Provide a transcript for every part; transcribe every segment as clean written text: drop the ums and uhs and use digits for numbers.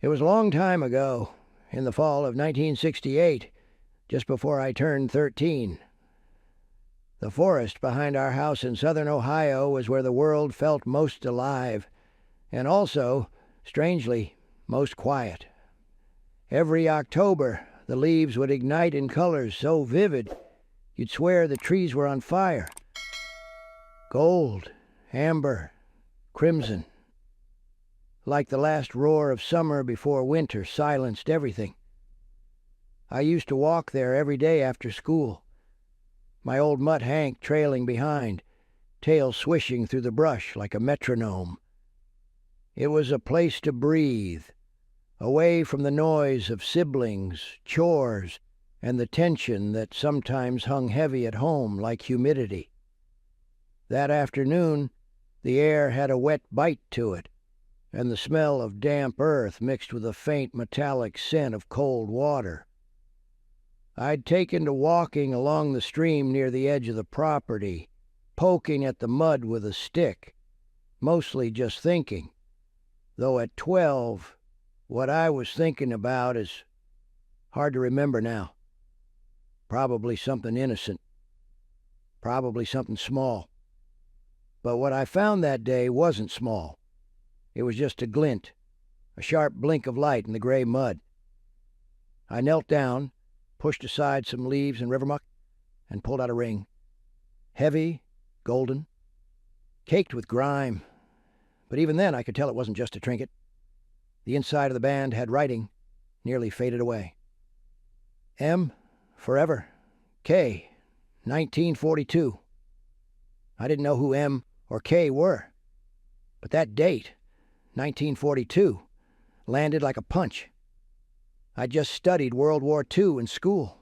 It was a long time ago, in the fall of 1968, just before I turned 13. The forest behind our house in southern Ohio was where the world felt most alive, and also, strangely, most quiet. Every October, the leaves would ignite in colors so vivid you'd swear the trees were on fire. Gold, amber, crimson. Like the last roar of summer before winter silenced everything. I used to walk there every day after school, my old mutt Hank trailing behind, tail swishing through the brush like a metronome. It was a place to breathe, away from the noise of siblings, chores, and the tension that sometimes hung heavy at home like humidity. That afternoon, the air had a wet bite to it, and the smell of damp earth mixed with a faint metallic scent of cold water. I'd taken to walking along the stream near the edge of the property, poking at the mud with a stick, mostly just thinking, though at 12, what I was thinking about is hard to remember now. Probably something innocent. Probably something small. But what I found that day wasn't small. It was just a glint, a sharp blink of light in the gray mud. I knelt down, pushed aside some leaves and river muck, and pulled out a ring. Heavy, golden, caked with grime. But even then I could tell it wasn't just a trinket. The inside of the band had writing, nearly faded away. M, forever. K, 1942. I didn't know who M or K were. But that date, 1942, landed like a punch. I'd just studied World War II in school.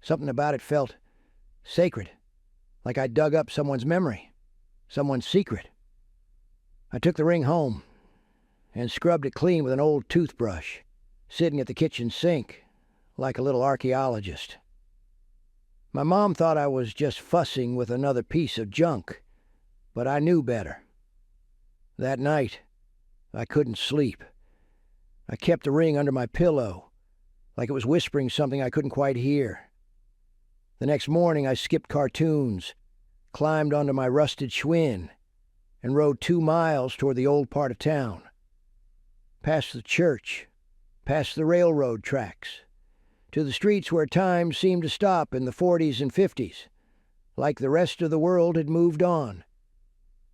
Something about it felt sacred, like I'd dug up someone's memory, someone's secret. I took the ring home and scrubbed it clean with an old toothbrush, sitting at the kitchen sink like a little archaeologist. My mom thought I was just fussing with another piece of junk, but I knew better. That night, I couldn't sleep. I kept the ring under my pillow, like it was whispering something I couldn't quite hear. The next morning I skipped cartoons, climbed onto my rusted Schwinn, and rode 2 miles toward the old part of town. Past the church, past the railroad tracks, to the streets where time seemed to stop in the 40s and 50s, like the rest of the world had moved on.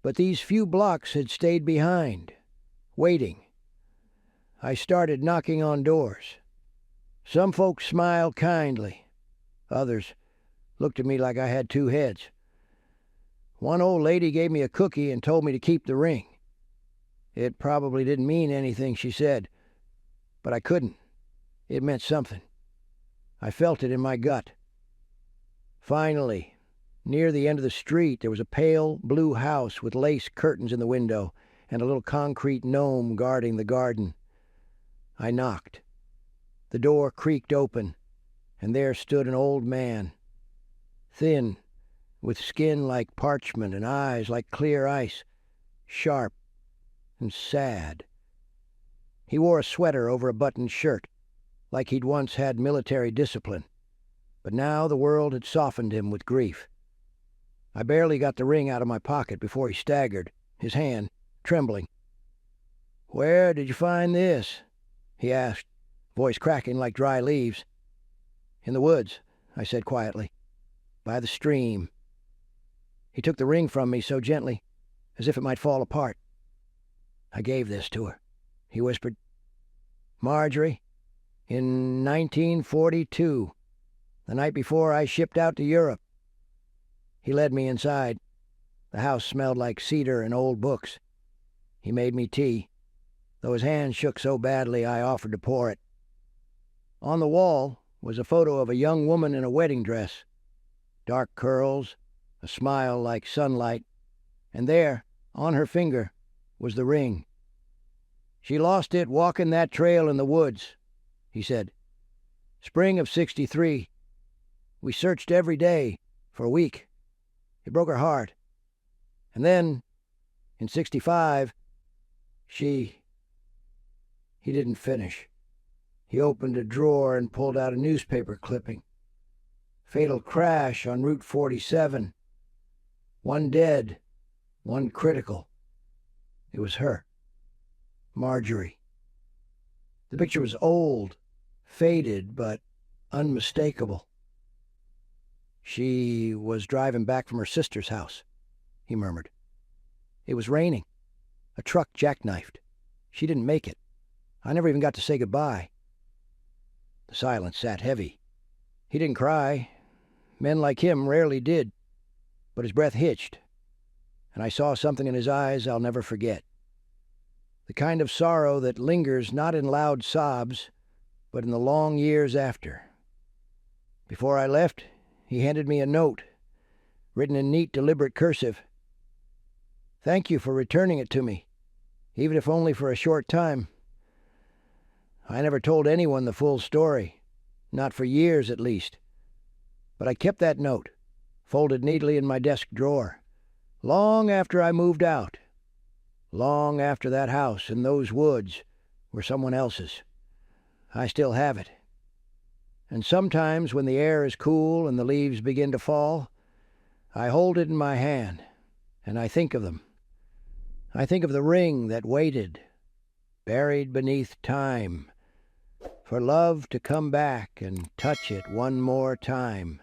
But these few blocks had stayed behind, waiting. I started knocking on doors. Some folks smiled kindly. Others looked at me like I had 2 heads. One old lady gave me a cookie and told me to keep the ring. It probably didn't mean anything, she said, but I couldn't. It meant something. I felt it in my gut. Finally, near the end of the street, there was a pale blue house with lace curtains in the window and a little concrete gnome guarding the garden. I knocked. The door creaked open, and there stood an old man, thin, with skin like parchment and eyes like clear ice, sharp and sad. He wore a sweater over a buttoned shirt, like he'd once had military discipline, but now the world had softened him with grief. I barely got the ring out of my pocket before he staggered, his hand trembling. "Where did you find this?" he asked, voice cracking like dry leaves. "In the woods," I said quietly. "By the stream." He took the ring from me so gently, as if it might fall apart. "I gave this to her," he whispered. "Marjorie, in 1942, the night before I shipped out to Europe." He led me inside. The house smelled like cedar and old books. He made me tea, though his hand shook so badly I offered to pour it. On the wall was a photo of a young woman in a wedding dress. Dark curls, a smile like sunlight, and there, on her finger, was the ring. "She lost it walking that trail in the woods," he said. "Spring of '63. We searched every day for a week. It broke her heart. And then, in '65, she..." He didn't finish. He opened a drawer and pulled out a newspaper clipping. Fatal crash on Route 47. 1 dead, 1 critical. It was her. Marjorie. The picture was old, faded, but unmistakable. She was driving back from her sister's house, he murmured. It was raining. A truck jackknifed. She didn't make it. I never even got to say goodbye. The silence sat heavy. He didn't cry. Men like him rarely did. But his breath hitched, and I saw something in his eyes I'll never forget. The kind of sorrow that lingers not in loud sobs, but in the long years after. Before I left, he handed me a note, written in neat, deliberate cursive. Thank you for returning it to me, even if only for a short time. I never told anyone the full story, not for years at least. But I kept that note, folded neatly in my desk drawer, long after I moved out, long after that house in those woods were someone else's. I still have it. And sometimes when the air is cool and the leaves begin to fall, I hold it in my hand, and I think of them. I think of the ring that waited, buried beneath time, for love to come back and touch it one more time.